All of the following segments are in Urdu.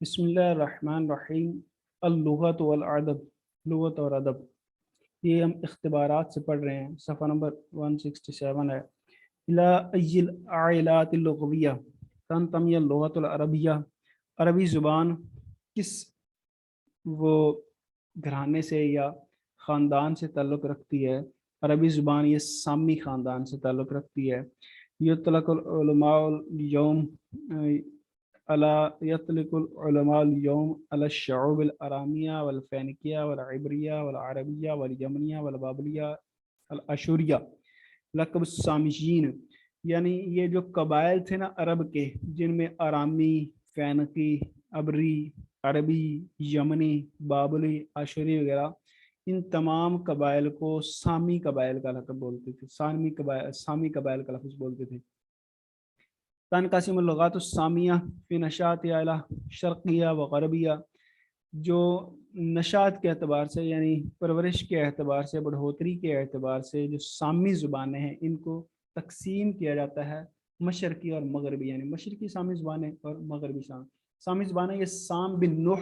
بسم اللہ الرحمن الرحیم۔ اللغت والادب، لغت اور ادب، یہ ہم اختبارات سے پڑھ رہے ہیں۔ صفحہ نمبر 167 ہے۔ الی ای العائلات اللغویہ تنتمی اللغت العربیہ، عربی زبان کس وہ گھرانے سے یا خاندان سے تعلق رکھتی ہے؟ عربی زبان یہ سامی خاندان سے تعلق رکھتی ہے۔ یطلق العلماء اليوم يطلق العلماء اليوم على الشعوب الأرامية والفينيقية والعبرية والعربية واليمنية والبابلية الأشورية لقب الساميين، یعنی یہ جو قبائل تھے نا عرب کے، جن میں آرامی، فینقی، عبری، عربی، یمنی، بابلی، اشوری وغیرہ، ان تمام قبائل کو سامی قبائل کا لقب بولتے تھے، سامی قبائل کا لفظ بولتے تھے۔ تنقسم اللغات السامیہ فی نشاط اعلیٰ شرقیہ و غربیہ، جو نشاط کے اعتبار سے یعنی پرورش کے اعتبار سے، بڑھوتری کے اعتبار سے جو سامی زبانیں ہیں ان کو تقسیم کیا جاتا ہے مشرقی اور مغربی، یعنی مشرقی سامی زبانیں اور مغربی سامی زبانیں۔ یہ سام بن نوح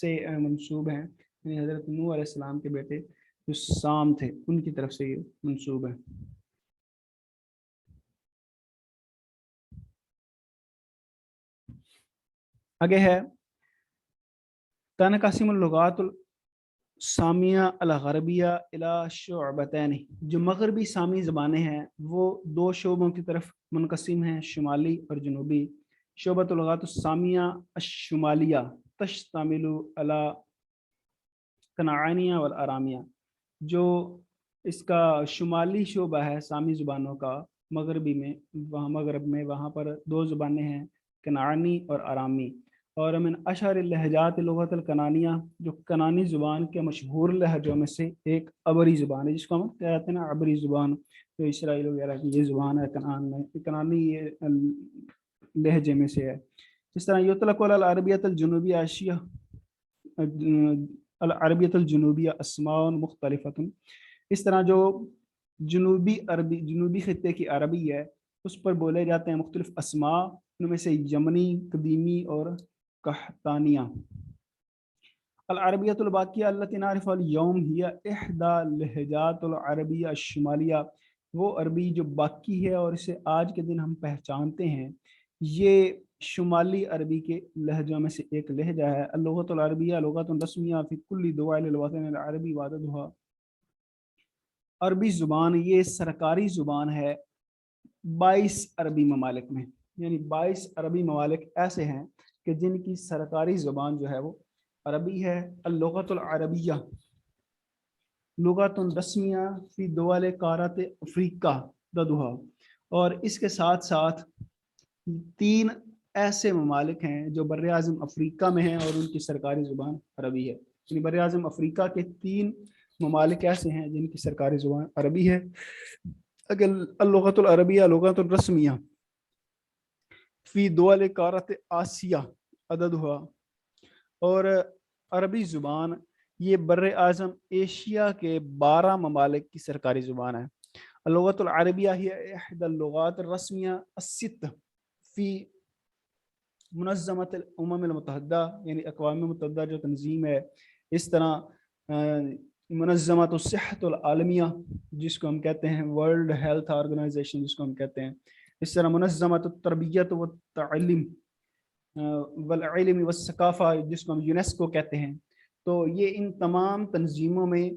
سے منسوب ہیں، یعنی حضرت نوح علیہ السلام کے بیٹے جو سام تھے ان کی طرف سے یہ منسوب ہیں۔ آگے ہے تنقسم اللغات السامیہ الغربیہ الی شعبتین، جو مغربی سامی زبانیں ہیں وہ دو شعبوں کی طرف منقسم ہیں، شمالی اور جنوبی۔ شعبۃ اللغات السامیہ الشمالیہ تشتمل علی کنعانیہ والارامیہ، جو اس کا شمالی شعبہ ہے سامی زبانوں کا مغربی میں، مغرب میں وہاں پر دو زبانیں ہیں، کنعانی اور آرامی۔ اور من اشہر اللہجات لغت الکنانیہ، جو کنانی زبان کے مشہور لہجوں میں سے ایک عبری زبان ہے، جس کو ہم کہتے ہیں نا عبری زبان، جو اسرائیل وغیرہ کی یہ زبان ہے کنعان میں، کنانی یہ لہجے میں سے ہے۔ اس طرح یطلق علی العربیۃ الجنوبی ایشیا العربیۃ الجنوبیہ اسماء مختلفۃ، اس طرح جو جنوبی خطے کی عربی ہے اس پر بولے جاتے ہیں مختلف اسماء، ان میں سے یمنی، قدیمی اور قحطانیہ۔ العربیۃ الباقیہ التي نعرف اليوم هي احدى لہجات العربیہ الشمالیہ، وہ عربی جو باقی ہے اور اسے آج کے دن ہم پہچانتے ہیں، یہ شمالی عربی کے لہجوں میں سے ایک لہجہ ہے۔ اللغۃ العربیہ لغۃ رسمیہ فی کل دول الوطن العربی وعددها، عربی زبان یہ سرکاری زبان ہے 22 عربی ممالک میں، یعنی 22 عربی ممالک ایسے ہیں کہ جن کی سرکاری زبان جو ہے وہ عربی ہے۔ اللغۃ العربیہ لغۃ رسمیہ فی دول قارۃ افریقہ ددھا، اور اس کے ساتھ ساتھ 3 ایسے ممالک ہیں جو بر اعظم افریقہ میں ہیں اور ان کی سرکاری زبان عربی ہے، یعنی بر اعظم افریقہ کے 3 ممالک ایسے ہیں جن کی سرکاری زبان عربی ہے۔ اگر اللغۃ العربیہ لغۃ رسمیہ فی دول قارۃ آسیہ عددھا، اور عربی زبان یہ بر اعظم ایشیا کے 12 ممالک کی سرکاری زبان ہے۔ اللغۃ العربیہ ہی احدى اللغات الرسمیہ الست فی منظمۃ الامم المتحدہ، یعنی اقوام متحدہ جو تنظیم ہے، اس طرح منظمۃ الصحت العالمیہ جس کو ہم کہتے ہیں ورلڈ ہیلتھ آرگنائزیشن جس کو ہم کہتے ہیں، اس طرح منظمۃ التربیت والتعلیم والعلم والثقافہ جس کو ہم یونیسکو کہتے ہیں، تو یہ ان تمام تنظیموں میں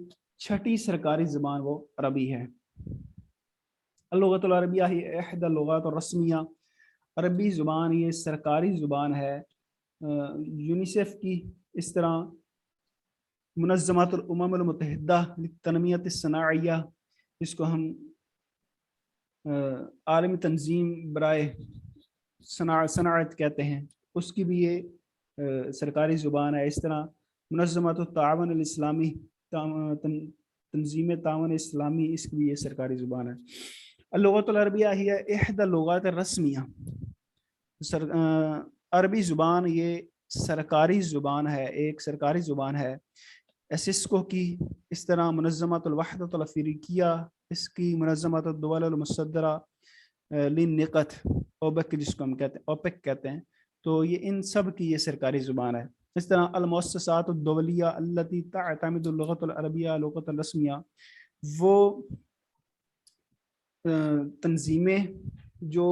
6ٹھی سرکاری زبان وہ عربی ہے۔ اللغۃ العربیہ ہی احدى اللغات الرسمیہ، عربی زبان یہ سرکاری زبان ہے یونیسیف کی، اس طرح منظمات الامم المتحدہ للتنمیۃ الصناعیہ جس کو ہم عالمی تنظیم برائے صنعت کہتے ہیں، اس کی بھی یہ سرکاری زبان ہے۔ اس طرح منظمات التعاون الاسلامی، تنظیم تعاون اسلامی، اس کی بھی یہ سرکاری زبان ہے۔ اللغۃ العربیہ ہی احدى اللغات الرسمیہ، عربی زبان یہ سرکاری زبان ہے، ایک سرکاری زبان ہے ایسیسکو کی، اس طرح منظمۃ الوحدۃ الافریقیہ اس کی، منظمۃ الدول المصدرہ للنقد اوپیک جس کو ہم کہتے ہیں، اوپیک کہتے ہیں، تو یہ ان سب کی یہ سرکاری زبان ہے. اس طرح المؤسسات الدولیہ التي تعتمد اللغة العربیہ لغة الرسمیہ، وہ تنظیمیں جو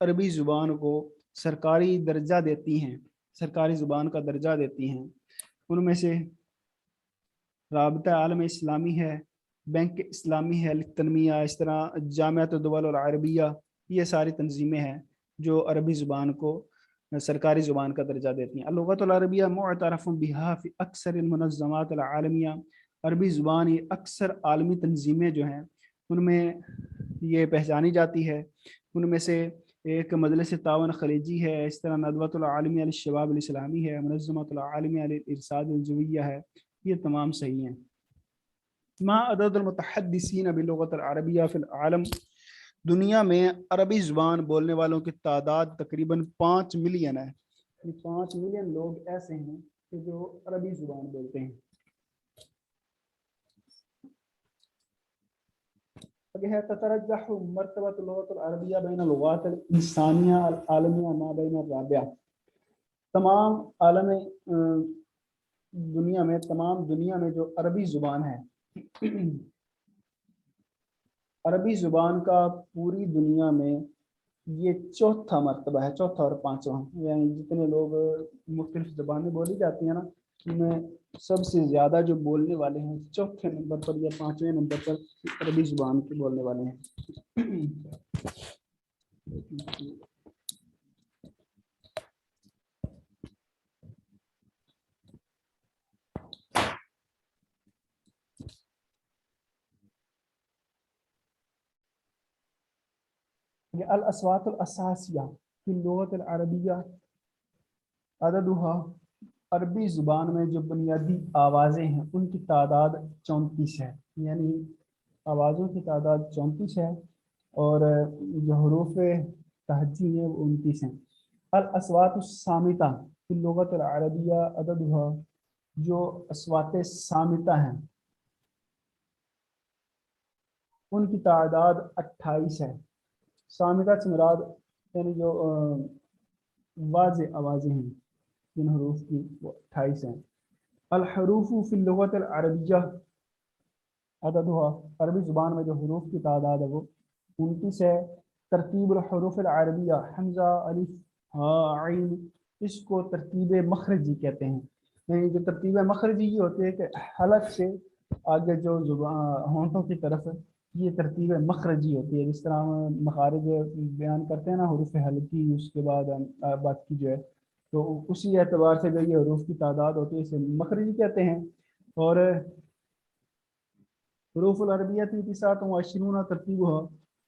عربی زبان کو سرکاری درجہ دیتی ہیں، سرکاری زبان کا درجہ دیتی ہیں، ان میں سے رابطہ عالم اسلامی ہے، بینک اسلامی ہے للتنمیہ، اس طرح جامعۃ الدول العربیہ، یہ ساری تنظیمیں ہیں جو عربی زبان کو سرکاری زبان کا درجہ دیتی ہیں. اللغۃ العربیہ معترف بہا فی اکثر المنظمات العالمیہ، عربی زبان یہ اکثر عالمی تنظیمیں جو ہیں ان میں یہ پہچانی جاتی ہے. ان میں سے ایک مجلس تعاون خلیجی ہے، اس طرح ندوۃ العالمیہ للشباب الاسلامی ہے، منظمۃ العالمیہ للارشاد الجویہ ہے، یہ تمام صحیح ہیں. ما عدد المتحدثین باللغۃ العربیہ فی العالم، دنیا میں عربی زبان بولنے والوں کی تعداد تقریباً 5 ملین ہے. یہ 5 ملین لوگ ایسے ہیں کہ جو عربی زبان بولتے ہیں. ہے تترجح مرتبۃ اللغۃ العربیہ بین اللغات الانسانیہ العالمیہ ما بین الرابعہ، تمام عالم دنیا میں، تمام دنیا میں جو عربی زبان ہے، عربی زبان کا پوری دنیا میں یہ چوتھا مرتبہ ہے، چوتھا اور پانچواں. یعنی جتنے لوگ مختلف زبانیں بولی جاتی ہیں نا، ان میں سب سے زیادہ جو بولنے والے ہیں چوتھے نمبر پر یا پانچویں نمبر پر عربی زبان کے بولنے والے ہیں. الاصوات الاساسیہ فی اللغۃ العربیہ عددھا، عربی زبان میں جو بنیادی آوازیں ہیں ان کی تعداد 34 ہے. یعنی آوازوں کی تعداد 34 ہے اور جو حروف تہجی ہیں وہ 29 ہیں. الاصوات الصامتہ فی اللغۃ العربیہ عددھا، جو اصوات صامتہ ہیں ان کی تعداد 28 ہے. صامتہ سے مراد یعنی جو واضح آوازیں ہیں جن حروف کی وہ 28 ہیں. الحروف فی اللغۃ العربیہ عددھا، عربی زبان میں جو حروف کی تعداد ہے وہ 29 ہے. ترتیب الحروف العربیہ حمزہ الف ہاء عین، اس کو ترتیب مخرجی کہتے ہیں. یعنی جو ترتیب مخرجی یہ ہوتی ہے کہ حلق سے آگے جو ہونٹوں کی طرف یہ ترتیب مخرجی ہوتی ہے. جس طرح ہم مخارج بیان کرتے ہیں نا، حروف حلقی، اس کے بعد باقی جو ہے، تو اسی اعتبار سے جو یہ حروف کی تعداد ہوتی ہے اسے مخرجی کہتے ہیں. اور حروف العربیہ 29 ترتیب ہو،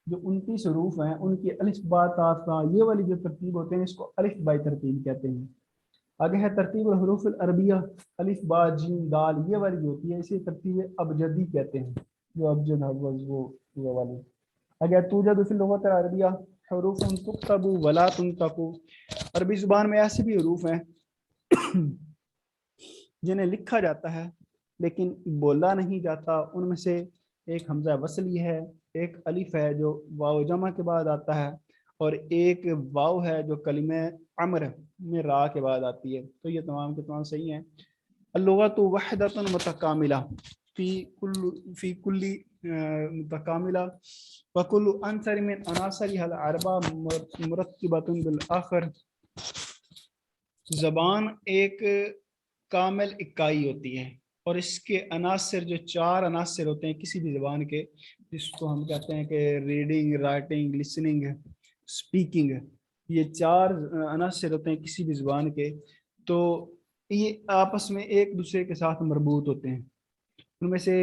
جو 29 حروف ہیں ان کی الف با تا ثا یہ والی جو ترتیب ہوتے ہیں اس کو الف بائی ترتیب کہتے ہیں. آگے ہے ترتیب الحروف العربیہ الف با جیم دال، یہ والی جو ہوتی ہے اسے ترتیب ابجدی کہتے ہیں، جو ابجد حفظ وہ والی. اگر توجد فی اللغۃ العربیہ حروف تکتب ولا تنطق، عربی زبان میں ایسے بھی حروف ہیں جنہیں لکھا جاتا ہے لیکن بولا نہیں جاتا. ان میں سے ایک حمزہ وصلی ہے، ایک الف ہے جو واو جمع کے بعد آتا ہے، اور ایک واو ہے جو کلمہ امر میں را کے بعد آتی ہے. تو یہ تمام کے تمام صحیح ہیں. اللغۃ وحدۃ متکاملہ فی کل متکاملہ وکل عنصر من عناصرها الاربعہ مرتبۃ بالآخر، زبان ایک کامل اکائی ہوتی ہے اور اس کے عناصر جو 4 عناصر ہوتے ہیں کسی بھی زبان کے، جس کو ہم کہتے ہیں کہ ریڈنگ، رائٹنگ، لسننگ، اسپیکنگ، یہ 4 عناصر ہوتے ہیں کسی بھی زبان کے، تو یہ آپس میں ایک دوسرے کے ساتھ مربوط ہوتے ہیں. ان میں سے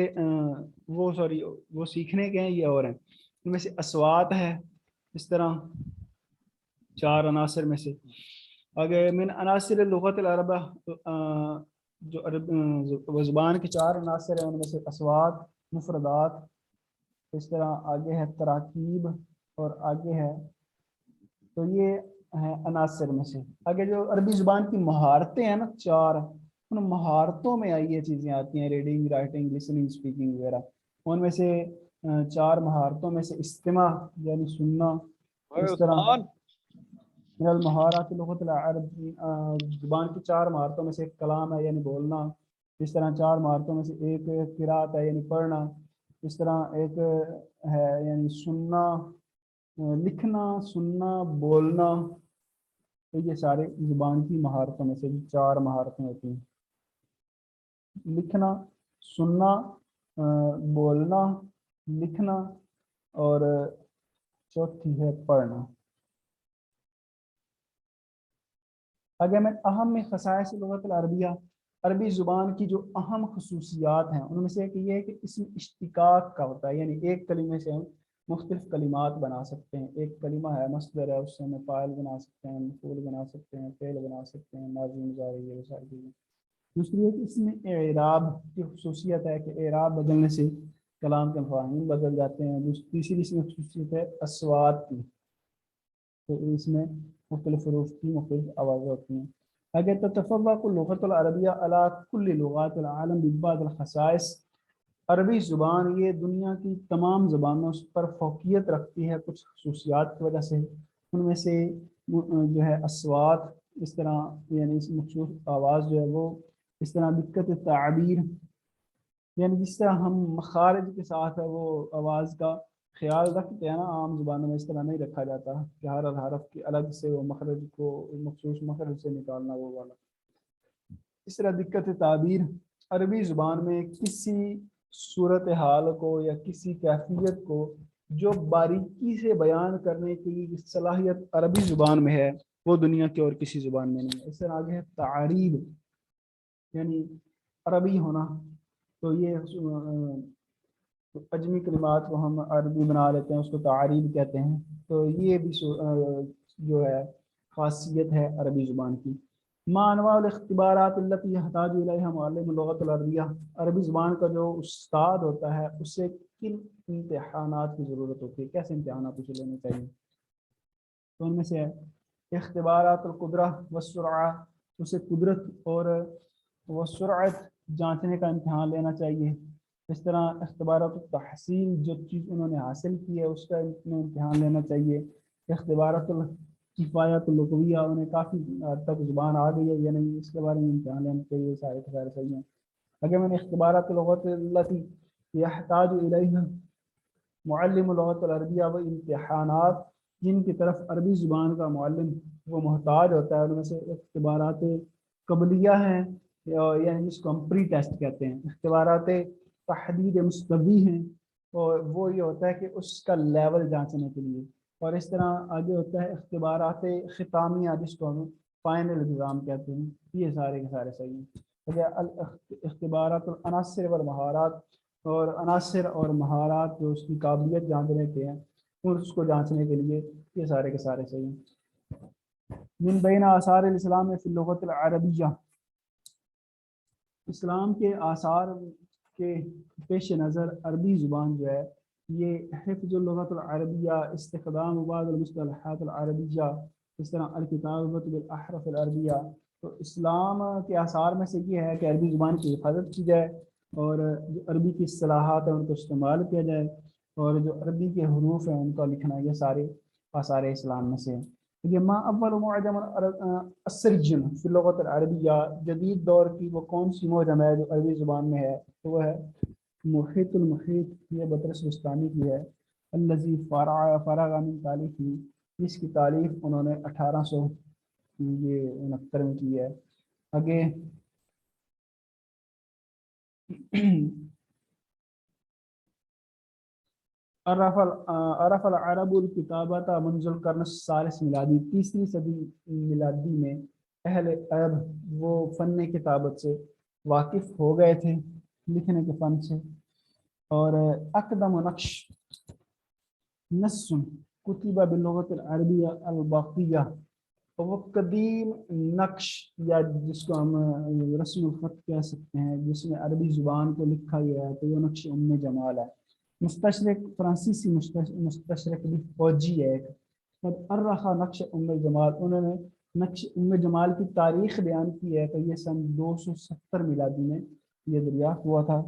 وہ سیکھنے کے ہیں یہ اور ہیں. ان میں سے اصوات ہے، اس طرح 4 عناصر میں سے. اگر من عناصر لغت العربہ، جو زبان کے 4 عناصر ہیں ان میں سے اصوات، مفردات، اس طرح آگے ہے تراکیب اور آگے ہے، تو یہ ہیں عناصر میں سے. آگے جو عربی زبان کی مہارتیں ہیں نا 4، ان مہارتوں میں یہ چیزیں آتی ہیں ریڈنگ، رائٹنگ، لسننگ، اسپیکنگ وغیرہ. ان میں سے 4 مہارتوں میں سے استماع یعنی سننا، اس طرح من المہارات لغت العرب، زبان کی 4 مہارتوں میں سے ایک کلام ہے یعنی بولنا، اس طرح 4 مہارتوں میں سے ایک قرات ہے یعنی پڑھنا، اس طرح ایک ہے یعنی سننا، لکھنا، سننا، بولنا، تو یہ سارے زبان کی مہارتوں میں سے 4 مہارتیں ہوتی ہیں، لکھنا، سننا، بولنا، لکھنا، اور چوتھی ہے پڑھنا۔ اگر میں اہم خصائص لغت العربیہ، عربی زبان کی جو اہم خصوصیات ہیں ان میں سے ایک یہ ہے کہ اس میں اشتقاق کا ہوتا ہے، یعنی ایک کلمے سے ہم مختلف کلمات بنا سکتے ہیں، ایک کلمہ ہے مصدر ہے، اس سے ہم فاعل بنا سکتے ہیں، مفعول بنا سکتے ہیں، فعل بنا سکتے ہیں، ماضی مضارع، یہ ساری چیزیں۔ دوسری ہے کہ اس میں اعراب کی خصوصیت ہے کہ اعراب بدلنے سے کلام کے مفاہیم بدل جاتے ہیں۔ تیسری اس میں خصوصیت ہے اصوات کی، تو اس میں مختلف حروف کی مختلف آوازیں ہوتی ہیں۔ اگر تتفوق اللغة العربية على كل لغات العالم ببعض الخصائص، عربی زبان یہ دنیا کی تمام زبانوں پر فوقیت رکھتی ہے کچھ خصوصیات کی وجہ سے، ان میں سے جو ہے اصوات، اس طرح یعنی اس مخصوص آواز جو ہے وہ، اس طرح دقت تعبیر، یعنی جس طرح ہم مخارج کے ساتھ ہے وہ آواز کا خیال رکھتے ہیں نا، عام زبانوں میں اس طرح نہیں رکھا جاتا کہ ہر حرف کی الگ سے وہ مخرج کو مخصوص مخرج سے نکالنا وہ والا۔ اس طرح دقت تعبیر، عربی زبان میں کسی صورتحال کو یا کسی کیفیت کو جو باریکی سے بیان کرنے کی صلاحیت عربی زبان میں ہے وہ دنیا کے اور کسی زبان میں نہیں ہے۔ اس طرح آگے ہے تعریب، یعنی عربی ہونا، تو یہ اجمی کلمات کو ہم عربی بنا لیتے ہیں، اس کو تعریب کہتے ہیں، تو یہ بھی جو ہے خاصیت ہے عربی زبان کی۔ ما انواع الاختبارات التي يحتاج اليها معلم اللغة العربية، عربی زبان کا جو استاد ہوتا ہے اسے کن امتحانات کی ضرورت ہوتی ہے، کیسے امتحانات اسے لینے چاہیے، تو ان میں سے اختبارات القدرہ والسرعہ، اسے قدرت اور وہ سرعت جانچنے کا امتحان لینا چاہیے۔ اس طرح اختبارات التحصیل، جو چیز انہوں نے حاصل کی ہے اس کا امتحان لینا چاہیے۔ اختبارات الکفایت اللغویہ، انہیں کافی حد تک زبان آ گئی ہے یا نہیں اس کے بارے میں امتحان لینا چاہیے، سارے کے سارے صحیح ہیں۔ اگر میں نے اختبارات اللغت التي يحتاج الیہا معلم اللغت العربیہ، وہ امتحانات جن کی طرف عربی زبان کا معلم وہ محتاج ہوتا ہے، ان میں سے اختبارات قبلیہ ہیں یعنی جس کو ہم پری ٹیسٹ کہتے ہیں، اختبارات تحدید مستوی ہیں، اور وہ یہ ہوتا ہے کہ اس کا لیول جانچنے کے لیے، اور اس طرح آگے ہوتا ہے اختبارات ختامیہ جس کو ہم فائنل ایگزام کہتے ہیں، یہ سارے کے سارے صحیح ہیں۔ اختبارات العناصر والمہارات، اور عناصر اور مہارات جو اس کی قابلیت جانچنے کے ہیں اور اس کو جانچنے کے لیے یہ سارے کے سارے صحیح ہیں۔ من بین آثار الاسلام فی اللغۃ العربیہ، اسلام کے آثار کے پیش نظر عربی زبان جو ہے یہ حفظ اللغت العربیہ، استخدام بعض المصطلحات العربیہ، اس طرح الکتابۃ بالاحرف العربیہ، تو اسلام کے آثار میں سے یہ ہے کہ عربی زبان کی حفاظت کی جائے اور جو عربی کی اصطلاحات ہیں ان کو استعمال کیا جائے، اور جو عربی کے حروف ہیں ان کا لکھنا، یہ سارے آثار اسلام میں سے ہیں۔ یہ ما اول معجم السرجن فی اللغۃ العربیہ، جدید دور کی وہ کون سی معجم ہے جو عربی زبان میں ہے، تو وہ ہے محیط المحیط، یہ بطرس بستانی کی ہے، الذی فرغ من تالیفہ، اس کی تالیف انہوں نے 1869 میں کی ہے۔ آگے عرف العرب الکتابۃ منذ القرن الثالث میلادی، تیسری صدی میلادی میں اہل عرب وہ فن کتابت سے واقف ہو گئے تھے، لکھنے کے فن سے، اور اقدم نقش نص کتب باللغۃ العربیہ الباقیہ، وہ قدیم نقش یا جس کو ہم رسم الخط کہہ سکتے ہیں جس میں عربی زبان کو لکھا گیا ہے، تو وہ نقش ام جمال ہے۔ مستشرق فرانسیسی مستشرق بھی فوجی ہے ایک، ارخا نقش ام جمال، انہوں نے نقش ام جمال کی تاریخ بیان کی ہے کہ یہ سن 270 میلادی میں یہ دریافت ہوا تھا۔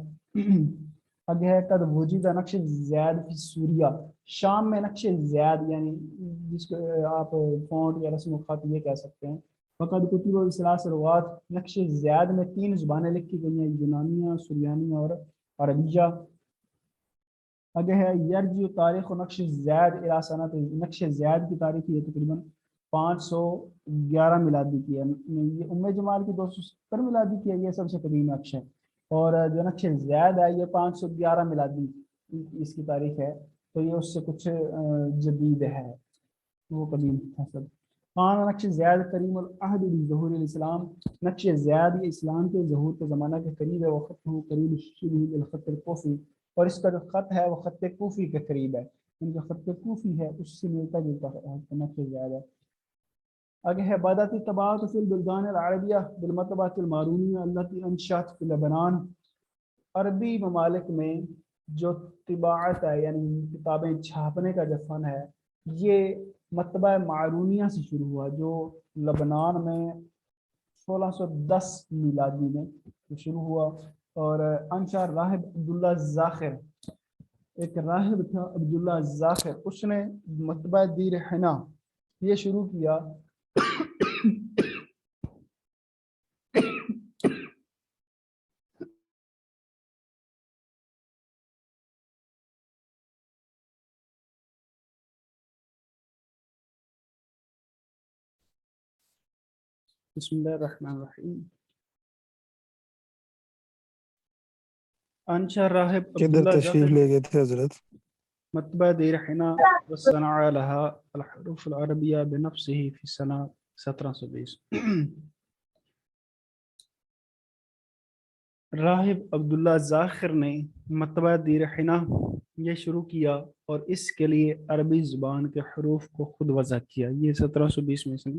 آگے ہے قد وجود نقش زید فی سوریہ، شام میں نقش زید یعنی جس کو آپ فونٹ یا رسم الخط یہ کہہ سکتے ہیں. فقد کتب و ثلاث روات، نقش زید میں 3 زبانیں لکھی گئی ہیں، یونانیہ، سریانیہ اور عربیہ. آگے ہے یرجع تاریخ و نقش زید الی سنت، نقش زید کی تاریخ یہ تقریباً 511 میلادی کی ہے. یہ ام جمال کی 270 میلادی کی ہے، یہ سب سے قدیم نقش ہے. اور جو نقش زید ہے یہ 511 میلادی اس کی تاریخ ہے، تو یہ اس سے کچھ جدید ہے، وہ قدیم ہے سب. خان نقش زید کریم العہد بظہور الاسلام، نقش زید یہ اسلام کے ظہور کے زمانہ کے قریب ہے. وقت ہو قریب شبہ الخط الکوفی، اور اس کا جو خط ہے وہ خط کوفی کے قریب ہے، ان کا خط کوفی ہے اس سے ملتا جلتا نقش زید ہے. آگے ہے بدأت الطباعة في البلدان العربیہ بالمطبعة المارونیہ التي انشأت في لبنان، عربی ممالک میں جو طباعت ہے یعنی کتابیں چھاپنے کا جو فن ہے یہ مطبع معرونیہ سے شروع ہوا جو لبنان میں 1610 میلادی میں شروع ہوا. اور انشا راہب عبداللہ زاخر، ایک راہب تھا عبداللہ زاخر، اس نے مطبع دیر حنا یہ شروع کیا. بسم اللہ الرحمن الرحیم. انشا راہب کدھر عبداللہ تشریف زاخر لے گئے تھے حضرت؟ مطبع دیر حنا وصنع لها الحروف العربیہ بنفسه فی سنہ 1720. راہب عبداللہ زاخر نے مطبع دیر حنا یہ شروع کیا اور اس کے لیے عربی زبان کے حروف کو خود وضع کیا. یہ 1720 میں سے